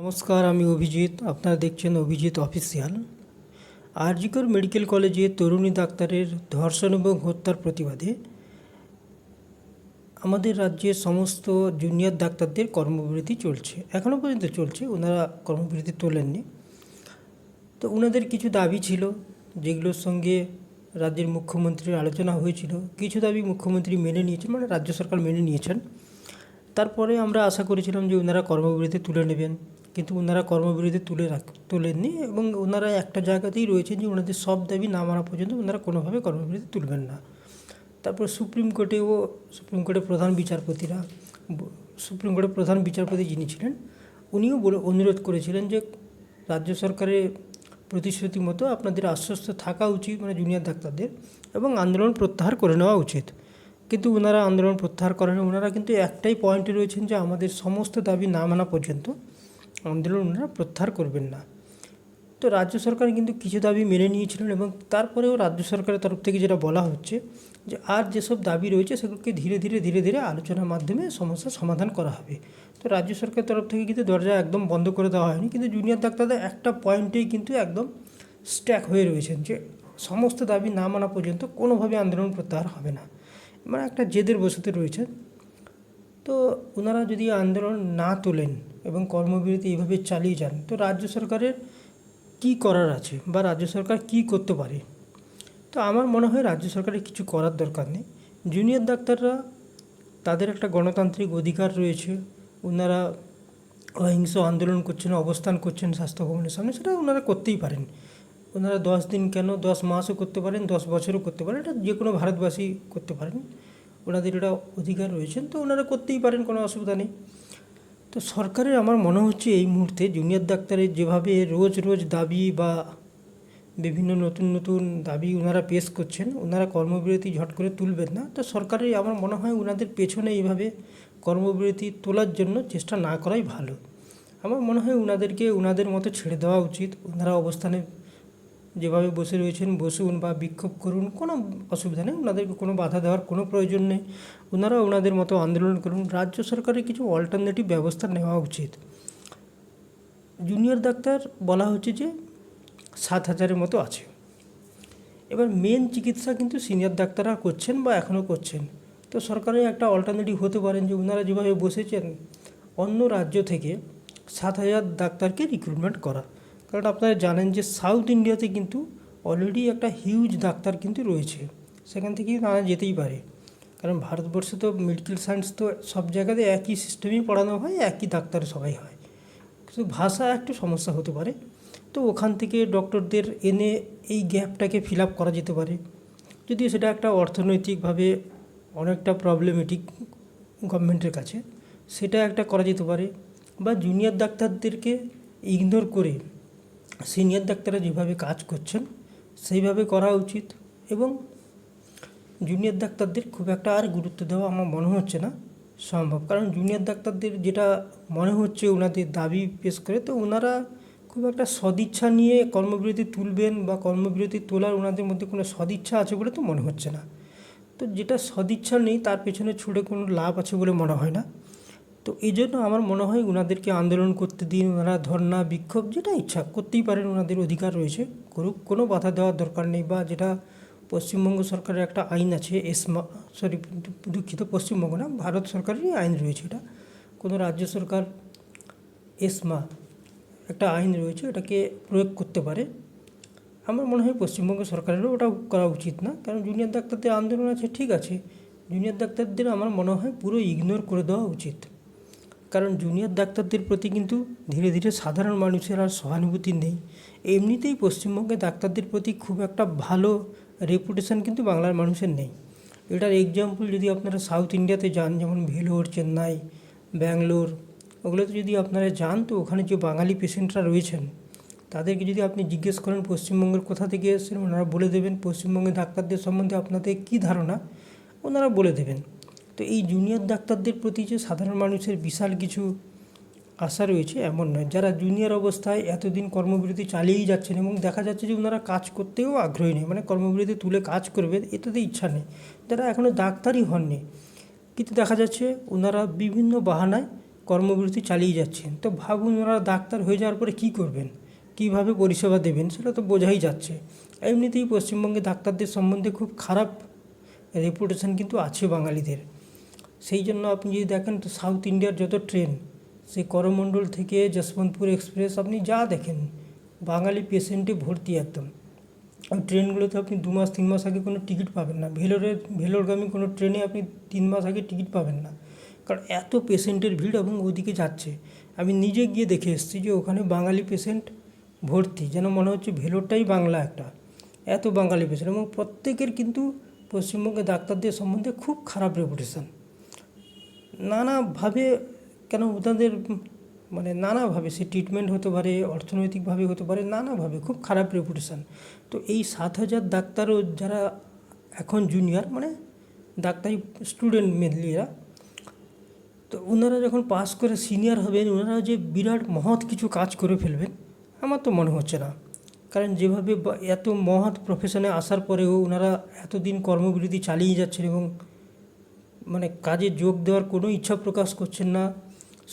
নমস্কার, আমি অভিজিৎ। আপনারা দেখছেন অভিজিৎ অফিসিয়াল। আরজিকর মেডিকেল কলেজে তরুণী ডাক্তারের ধর্ষণ এবং হত্যার প্রতিবাদে আমাদের রাজ্যের সমস্ত জুনিয়র ডাক্তারদের কর্মবিরতি চলছে, এখনও পর্যন্ত চলছে। ওনারা কর্মবিরতি তোলেননি। তো ওনাদের কিছু দাবি ছিল, যেগুলোর সঙ্গে রাজ্যের মুখ্যমন্ত্রীর আলোচনা হয়েছিল। কিছু দাবি মুখ্যমন্ত্রী মেনে নিয়েছেন, মানে রাজ্য সরকার মেনে নিয়েছেন। তারপরে আমরা আশা করেছিলাম যে ওনারা কর্মবিরতি তুলে নেবেন, কিন্তু ওনারা কর্মবিরতি তোলেননি এবং ওনারা একটা জায়গাতেই রয়েছেন যে ওনাদের সব দাবি না মানা পর্যন্ত ওনারা কোনোভাবে কর্মবিরতি তুলবেন না। তারপর সুপ্রিম কোর্টের প্রধান বিচারপতি যিনি ছিলেন, উনিও অনুরোধ করেছিলেন যে রাজ্য সরকারের প্রতিশ্রুতি মতো আপনাদের আশ্বস্ত থাকা উচিত, মানে জুনিয়র ডাক্তারদের, এবং আন্দোলন প্রত্যাহার করে নেওয়া উচিত। কিন্তু ওনারা আন্দোলন প্রত্যাহার করেন। ওনারা কিন্তু একটাই পয়েন্টে রয়েছেন যে আমাদের সমস্ত দাবি না মানা পর্যন্ত আন্দোলন ওনারা প্রত্যাহার করবেন না। তো রাজ্য সরকার কিন্তু কিছু দাবি মেনে নিয়েছিলেন এবং তারপরেও রাজ্য সরকারের তরফ থেকে যেটা বলা হচ্ছে যে আর যেসব দাবি রয়েছে সেগুলোকে ধীরে ধীরে আলোচনার মাধ্যমে সমস্যার সমাধান করা হবে। তো রাজ্য সরকারের তরফ থেকে কিন্তু দরজা একদম বন্ধ করে দেওয়া হয়নি, কিন্তু জুনিয়র ডাক্তারদের একটা পয়েন্টেই কিন্তু একদম স্ট্যাক হয়ে রয়েছেন যে সমস্ত দাবি না মানা পর্যন্ত কোনোভাবে আন্দোলন প্রত্যাহার হবে না, মানে একটা জেদের বসতে রয়েছেন। তো ওনারা যদি আন্দোলন না তোলেন এবং কর্মবিরতি এইভাবে চালিয়ে যান, তো রাজ্য সরকারের কী করার আছে বা রাজ্য সরকার কী করতে পারে? তো আমার মনে হয় রাজ্য সরকারের কিছু করার দরকার নেই। জুনিয়র ডাক্তাররা, তাদের একটা গণতান্ত্রিক অধিকার রয়েছে। ওনারা অহিংস আন্দোলন করছেন, অবস্থান করছেন স্বাস্থ্য ভবনের সামনে, সেটা ওনারা করতেই পারেন। ওনারা 10 দিন কেন, 10 মাসও করতে পারেন, 10 বছরও করতে পারেন। এটা যে কোনো ভারতবাসী করতে পারেন, ওনাদের এটা অধিকার রয়েছেন। তো ওনারা করতেই পারেন, কোনো অসুবিধা নেই। তো সরকারের আমার মনে হচ্ছে এই মুহূর্তে জুনিয়র ডাক্তারের যেভাবে রোজ দাবি বা বিভিন্ন নতুন দাবি ওনারা পেশ করছেন, ওনারা কর্মবিরতি ঝট করে তুলবেন না। তো সরকারের আমার মনে হয় ওনাদের পেছনে এইভাবে কর্মবিরতি তোলার জন্য চেষ্টা না করাই ভালো। আমার মনে হয় ওনাদেরকে ওনাদের মতো ছেড়ে দেওয়া উচিত। ওনারা অবস্থানে যেভাবে বসে রয়েছেন বসুন বা বিক্ষোভ করুন, কোনো অসুবিধা নেই। ওনাদেরকে কোনো বাধা দেওয়ার কোনো প্রয়োজন নেই। ওনারা ওনাদের মতো আন্দোলন করুন। রাজ্য সরকারের কিছু অল্টারনেটিভ ব্যবস্থা নেওয়া উচিত। জুনিয়র ডাক্তার বলা হচ্ছে যে 7,000-এর মতো আছে। এবার মেন চিকিৎসা কিন্তু সিনিয়র ডাক্তাররা করছেন বা এখনও করছেন। তো সরকারের একটা অল্টারনেটিভ হতে পারেন যে ওনারা যেভাবে বসেছেন অন্য রাজ্য থেকে 7,000 ডাক্তারকে রিক্রুটমেন্ট করা। কারণ আপনারা জানেন যে সাউথ ইন্ডিয়াতে কিন্তু অলরেডি একটা হিউজ ডাক্তার কিন্তু রয়েছে, সেখান থেকেই তারা যেতেই পারে। কারণ ভারতবর্ষে তো মেডিকেল সায়েন্স তো সব জায়গাতে একই সিস্টেমেই পড়ানো হয়, একই ডাক্তার সবাই হয়, কিন্তু ভাষা একটু সমস্যা হতে পারে। তো ওখান থেকে ডক্টরদের এনে এই গ্যাপটাকে ফিল আপ করা যেতে পারে। যদিও সেটা একটা অর্থনৈতিকভাবে অনেকটা প্রবলেমেটিক গভর্নমেন্টের কাছে, সেটা একটা করা যেতে পারে। বা জুনিয়র ডাক্তারদেরকে ইগনোর করে সিনিয়র ডাক্তাররা যেভাবে কাজ করছেন সেইভাবে করা উচিত। এবং জুনিয়র ডাক্তারদের খুব একটা আর গুরুত্ব দেওয়া আমার মনে হচ্ছে না সম্ভব। কারণ জুনিয়র ডাক্তারদের যেটা মনে হচ্ছে ওনাদের দাবি পেশ করে, তো ওনারা খুব একটা সদিচ্ছা নিয়ে কর্মবিরতি তুলবেন বা কর্মবিরতি তোলার ওনাদের মধ্যে কোনো সদিচ্ছা আছে বলে তো মনে হচ্ছে না। তো যেটা সদিচ্ছা নেই তার পেছনে ছুটে কোনো লাভ আছে বলে মনে হয় না। তো এই জন্য আমার মনে হয় ওনাদেরকে আন্দোলন করতে দিন। ওনারা ধর্না বিক্ষোভ যেটা ইচ্ছা করতেই পারেন, ওনাদের অধিকার রয়েছে, করুক, কোনো বাধা দেওয়ার দরকার নেই। বা যেটা পশ্চিমবঙ্গ সরকারের একটা আইন আছে, পশ্চিমবঙ্গ না, ভারত সরকারেরই আইন রয়েছে এটা। কোনো রাজ্য সরকার এসমা একটা আইন রয়েছে, এটাকে প্রয়োগ করতে পারে। আমার মনে হয় পশ্চিমবঙ্গ সরকারেরও ওটা করা উচিত না। কারণ জুনিয়র ডাক্তারদের আন্দোলন আছে, ঠিক আছে, জুনিয়র ডাক্তারদের আমার মনে হয় পুরো ইগনোর করে দেওয়া উচিত। কারণ জুনিয়র ডাক্তারদের প্রতি কিন্তু ধীরে সাধারণ মানুষের আর সহানুভূতি নেই। এমনিতেই পশ্চিমবঙ্গে ডাক্তারদের প্রতি খুব একটা ভালো রেপুটেশন কিন্তু বাংলার মানুষের নেই। এটার এক্সাম্পল যদি আপনারা সাউথ ইন্ডিয়াতে যান, যেমন ভেলোর, চেন্নাই, ব্যাঙ্গালোর, ওগুলোতে যদি আপনারা যান, তো ওখানে যে বাঙালি পেশেন্টরা রয়েছেন তাদেরকে যদি আপনি জিজ্ঞেস করেন পশ্চিমবঙ্গের কোথা থেকে এসেছেন, ওনারা বলে দেবেন। পশ্চিমবঙ্গের ডাক্তারদের সম্বন্ধে আপনাদের কী ধারণা, ওনারা বলে দেবেন। তো এই জুনিয়র ডাক্তারদের প্রতি যে সাধারণ মানুষের বিশাল কিছু আশা রয়েছে এমন নয়। যারা জুনিয়র অবস্থায় এতদিন কর্মবিরতি চালিয়েই যাচ্ছেন এবং দেখা যাচ্ছে যে ওনারা কাজ করতেও আগ্রহী নেই, মানে কর্মবিরতি তুলে কাজ করবে এটাতে ইচ্ছা নেই, যারা এখনও ডাক্তারই হননি, কিন্তু দেখা যাচ্ছে ওনারা বিভিন্ন বাহানায়, যেমন ভেলোর, চেন্নাই, ব্যাঙ্গালোর, ওগুলোতে যদি আপনি জিজ্ঞেস করেন পশ্চিমবঙ্গের কোথা থেকে এসেছেন, ওনারা বলে দেবেন। তো এই জুনিয়র ডাক্তারদের প্রতি যে সাধারণ মানুষের বিশাল কিছু আশা রয়েছে এমন নয়। যারা জুনিয়র অবস্থায় এতদিন কর্মবিরতি চালিয়েই যাচ্ছেন এবং দেখা যাচ্ছে ওনারা বিভিন্ন বাহানায়, কিন্তু দেখা যাচ্ছে ওনারা কর্মবিরতি চালিয়ে যাচ্ছেন। তো ভাবুন ওনারা ডাক্তার হয়ে যাওয়ার পরে কী করবেন, কীভাবে পরিষেবা দেবেন, সেটা তো বোঝাই যাচ্ছে। এমনিতেই পশ্চিমবঙ্গে ডাক্তারদের সম্বন্ধে খুব খারাপ রেপুটেশন কিন্তু আছে বাঙালিদের। সেই জন্য আপনি যদি দেখেন তো সাউথ ইন্ডিয়ার যত ট্রেন, সেই করমণ্ডল থেকে যশবন্তপুর এক্সপ্রেস আপনি যা দেখেন, বাঙালি পেশেন্টে ভর্তি একদম। আর ট্রেনগুলোতে আপনি 2 মাস 3 মাস আগে কোনো টিকিট পাবেন না। ভেলোরগামী কোনো ট্রেনে আপনি 3 মাস আগে টিকিট পাবেন না, কারণ এত পেশেন্টের ভিড় এবং ওদিকে যাচ্ছে। আমি নিজে গিয়ে দেখে এসেছি যে ওখানে বাঙালি পেশেন্ট ভর্তি, যেন মনে হচ্ছে ভেলোরটাই বাংলা একটা, এত বাঙালি পেশেন্ট। এবং প্রত্যেকের কিন্তু পশ্চিমবঙ্গে ডাক্তারদের সম্বন্ধে খুব খারাপ রেপুটেশন, নানাভাবে। কেন ওনাদের মানে নানাভাবে সে ট্রিটমেন্ট হতে পারে, অর্থনৈতিকভাবে হতে পারে, নানাভাবে খুব খারাপ রেপুটেশন। তো এই 7,000 ডাক্তারও যারা এখন জুনিয়র, মানে ডাক্তারি স্টুডেন্ট মেনলি এরা, তো ওনারা যখন পাস করে সিনিয়র হবেন, ওনারা যে বিরাট মহৎ কিছু কাজ করে ফেলবেন আমার তো মনে হচ্ছে না। কারণ যেভাবে এত মহৎ প্রফেশনে আসার পরেও ওনারা এতদিন কর্মবিরতি চালিয়ে যাচ্ছেন এবং মানে কাজে যোগ দেওয়ার কোনো ইচ্ছা প্রকাশ করছেন না,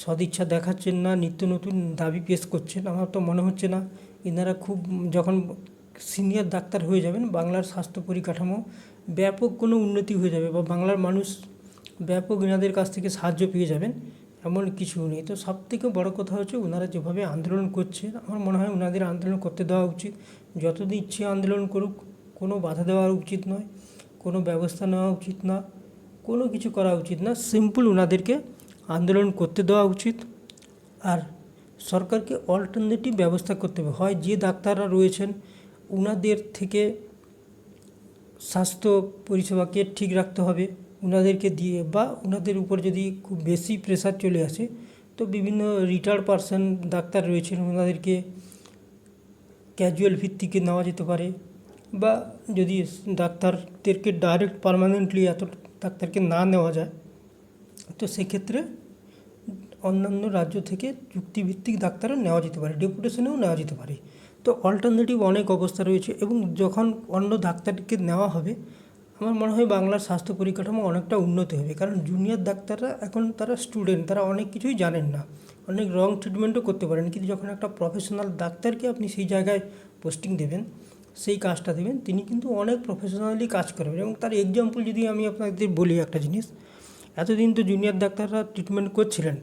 সদিচ্ছা দেখাচ্ছেন না, নিত্য নতুন দাবি পেশ করছেন। আমার তো মনে হচ্ছে না এনারা খুব যখন সিনিয়র ডাক্তার হয়ে যাবেন, বাংলার স্বাস্থ্য পরিকাঠামো ব্যাপক কোনো উন্নতি হয়ে যাবে বা বাংলার মানুষ ব্যাপক এনাদের কাছ থেকে সাহায্য পেয়ে যাবেন, এমন কিছু নেই। তো সবথেকে বড় কথা হচ্ছে ওনারা যেভাবে আন্দোলন করছে, আমার মনে হয় ওনাদের আন্দোলন করতে দেওয়া উচিত। যতদিন ইচ্ছে আন্দোলন করুক, কোনো বাধা দেওয়া উচিত নয়, কোনো ব্যবস্থা নেওয়া উচিত না, কোনো কিছু করা উচিত না। সিম্পল ওনাদেরকে আন্দোলন করতে দেওয়া উচিত। আর সরকারকে অল্টারনেটিভ ব্যবস্থা করতে হবে। হয় যে ডাক্তাররা রয়েছেন ওনাদের থেকে স্বাস্থ্য পরিষেবাকে ঠিক রাখতে হবে ওনাদেরকে দিয়ে, বা ওনাদের উপর যদি খুব বেশি প্রেশার চলে আসে তো বিভিন্ন রিটায়ার্ড পারসন ডাক্তার রয়েছেন ওনাদেরকে ক্যাজুয়াল ভিত্তিকে নেওয়া যেতে পারে। বা যদি ডাক্তারদেরকে ডাইরেক্ট পার্মানেন্টলি এত ডাক্তারকে না নেওয়া যায়, তো সেক্ষেত্রে অন্যান্য রাজ্য থেকে চুক্তিভিত্তিক ডাক্তারও নেওয়া যেতে পারে, ডেপুটেশনেও নেওয়া যেতে পারে। তো অল্টারনেটিভ অনেক অবস্থা রয়েছে। এবং যখন অন্য ডাক্তারকে নেওয়া হবে, আমার মনে হয় বাংলার স্বাস্থ্য পরিকাঠামো অনেকটা উন্নতি হবে। কারণ জুনিয়র ডাক্তাররা এখন তারা স্টুডেন্ট, তারা অনেক কিছুই জানেন না, অনেক রং ট্রিটমেন্টও করতে পারেন। কিন্তু যখন একটা প্রফেশনাল ডাক্তারকে আপনি সেই জায়গায় পোস্টিং দেবেন, সেই কাজটা দেবেন, তিনি কিন্তু অনেক প্রফেশনালি কাজ করবেন। এবং তার এক্সাম্পল যদি আমি আপনাদের বলি একটা জিনিস, এতদিন তো জুনিয়র ডাক্তাররা ট্রিটমেন্ট করছিলেন।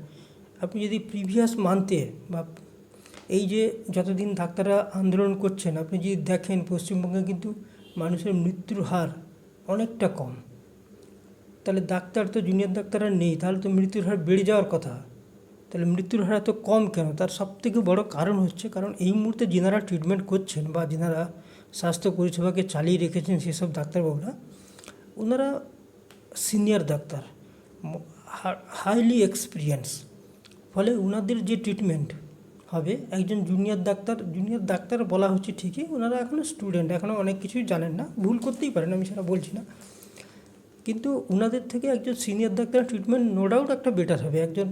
আপনি যদি প্রিভিয়াস মান্থে বা এই যে যতদিন ডাক্তাররা আন্দোলন করছেন, আপনি যদি দেখেন পশ্চিমবঙ্গে কিন্তু মানুষের মৃত্যুর হার অনেকটা কম। তাহলে ডাক্তার তো জুনিয়র ডাক্তাররা নেই, তাহলে তো মৃত্যুর হার বেড়ে যাওয়ার কথা। তাহলে মৃত্যুর হার এত কম কেন? তার সবথেকে বড় কারণ হচ্ছে, কারণ এই মুহূর্তে যেনারা ট্রিটমেন্ট করছেন বা যেনারা স্বাস্থ্য পরিষেবাকে চালিয়ে রেখেছেন সেসব ডাক্তারবাবুরা, ওনারা সিনিয়র ডাক্তার, হাইলি এক্সপিরিয়েন্স। ফলে ওনাদের যে ট্রিটমেন্ট হবে, একজন জুনিয়র ডাক্তার বলা হচ্ছে ঠিকই, ওনারা এখনও স্টুডেন্ট, এখনও অনেক কিছুই জানেন না, ভুল করতেই পারেন, আমি সেটা বলছি না। কিন্তু ওনাদের থেকে একজন senior doctor treatment no doubt একটা বেটার হবে। একজন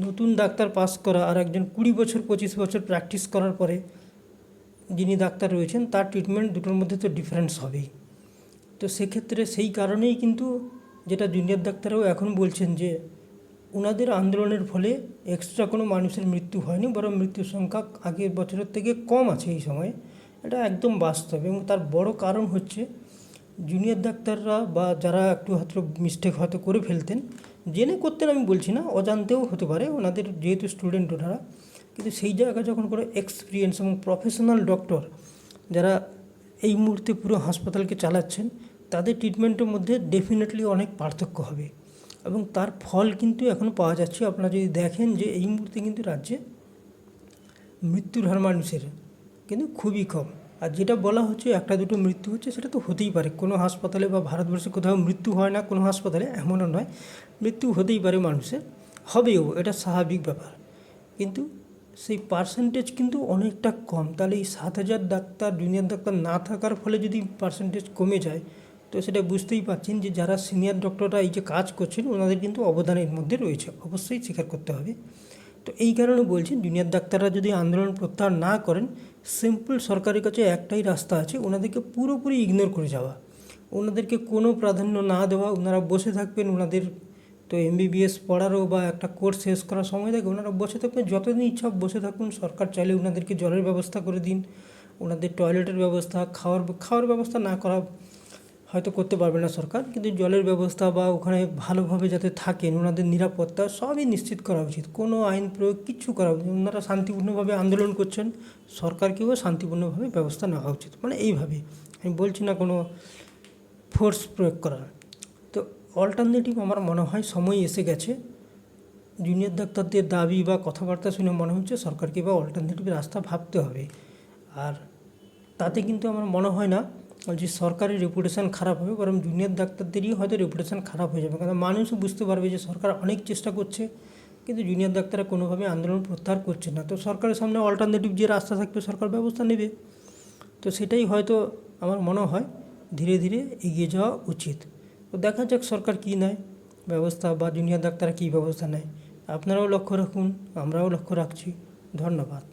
নতুন ডাক্তার পাস করা আর একজন 20 বছর 25 বছর প্র্যাকটিস করার পরে যিনি ডাক্তার রয়েছেন তার ট্রিটমেন্ট দুটোর মধ্যে তো ডিফারেন্স হবেই। তো সেক্ষেত্রে সেই কারণেই কিন্তু যেটা জুনিয়র ডাক্তাররাও এখন বলছেন যে ওনাদের আন্দোলনের ফলে এক্সট্রা কোনো মানুষের মৃত্যু হয়নি, বরং মৃত্যুর সংখ্যা আগের বছরের থেকে কম আছে এই সময়ে। এটা একদম বাস্তব। এবং তার বড় কারণ হচ্ছে জুনিয়র ডাক্তাররা বা যারা একটু হয়তো মিস্টেক হয়তো করে ফেলতেন, জেনে করতেন আমি বলছি না, অজান্তেও হতে পারে, ওনাদের যেহেতু স্টুডেন্ট ওনারা, কিন্তু সেই জায়গায় যখন করে এক্সপিরিয়েন্স এবং প্রফেশনাল ডক্টর যারা এই মুহূর্তে পুরো হাসপাতালকে চালাচ্ছেন, তাদের ট্রিটমেন্টের মধ্যে ডেফিনেটলি অনেক পার্থক্য হবে। এবং তার ফল কিন্তু এখন পাওয়া যাচ্ছে। আপনারা যদি দেখেন যে এই মুহূর্তে কিন্তু রাজ্যে মৃত্যুর হার মানুষের কিন্তু খুবই কম। আর যেটা বলা হচ্ছে একটা দুটো মৃত্যু হচ্ছে, সেটা তো হতেই পারে। কোনো হাসপাতালে বা ভারতবর্ষে কোথাও মৃত্যু হয় না কোনো হাসপাতালে, এমনও নয়, মৃত্যু হতেই পারে মানুষের, হবেও, এটা স্বাভাবিক ব্যাপার। কিন্তু সেই পার্সেন্টেজ কিন্তু অনেকটা কম। তাহলে এই 7,000 ডাক্তার, জুনিয়র ডাক্তার না থাকার ফলে যদি পার্সেন্টেজ কমে যায়, তো সেটা বুঝতেই পারছেন যে যারা সিনিয়র ডক্টররা এই যে কাজ করছেন ওনাদের কিন্তু অবদানের মধ্যে রয়েছে, অবশ্যই স্বীকার করতে হবে। তো এই কারণে বলছি, জুনিয়র ডাক্তাররা যদি আন্দোলন প্রত্যাহার না করেন, সিম্পল সরকারের কাছে একটাই রাস্তা আছে, ওনাদেরকে পুরোপুরি ইগনোর করে যাওয়া, ওনাদেরকে কোনো প্রাধান্য না দেওয়া, ওনারা বসে থাকবেন ওনাদের তো এমবিবিএস পড়ারও বা একটা কোর্স শেষ করার সময় থাকে, ওনারা বসে থাকবেন যতদিন ইচ্ছা বসে থাকুন। সরকার চাইলে ওনাদেরকে জলের ব্যবস্থা করে দিন, ওনাদের টয়লেটের ব্যবস্থা, খাওয়ার ব্যবস্থা না করা হয়তো করতে পারবে না সরকার, কিন্তু জলের ব্যবস্থা বা ওখানে ভালোভাবে যাতে থাকেন, ওনাদের নিরাপত্তা সবই নিশ্চিত করা উচিত। কোনো আইন প্রয়োগ কিচ্ছু করা উচিত। ওনারা শান্তিপূর্ণভাবে আন্দোলন করছেন, সরকারকেও শান্তিপূর্ণভাবে ব্যবস্থা নেওয়া উচিত। মানে এইভাবে, আমি বলছি না কোনো ফোর্স প্রয়োগ করার। তো অল্টারনেটিভ আমার মনে হয় সময় এসে গেছে। জুনিয়র ডাক্তারদের দাবি বা কথাবার্তা শুনে মনে হচ্ছে সরকারকে বা অল্টারনেটিভ রাস্তা ভাবতে হবে। আর তাতে কিন্তু আমার মনে হয় না যে সরকারের রেপুটেশান খারাপ হবে, বরং জুনিয়র ডাক্তারদেরই হয়তো রেপুটেশান খারাপ হয়ে যাবে। কারণ মানুষও বুঝতে পারবে যে সরকার অনেক চেষ্টা করছে, কিন্তু জুনিয়র ডাক্তাররা কোনোভাবে আন্দোলন প্রত্যাহার করছে না। তো সরকারের সামনে অল্টারনেটিভ যে রাস্তা থাকবে সরকার ব্যবস্থা নেবে। তো সেটাই হয়তো আমার মনে হয় ধীরে ধীরে এগিয়ে যাওয়া উচিত। তো দেখা যাক সরকার কী নেয় ব্যবস্থা, বা জুনিয়র ডাক্তাররা কী ব্যবস্থা নেয়। আপনারাও লক্ষ্য রাখুন, আমরাও লক্ষ্য রাখছি। ধন্যবাদ।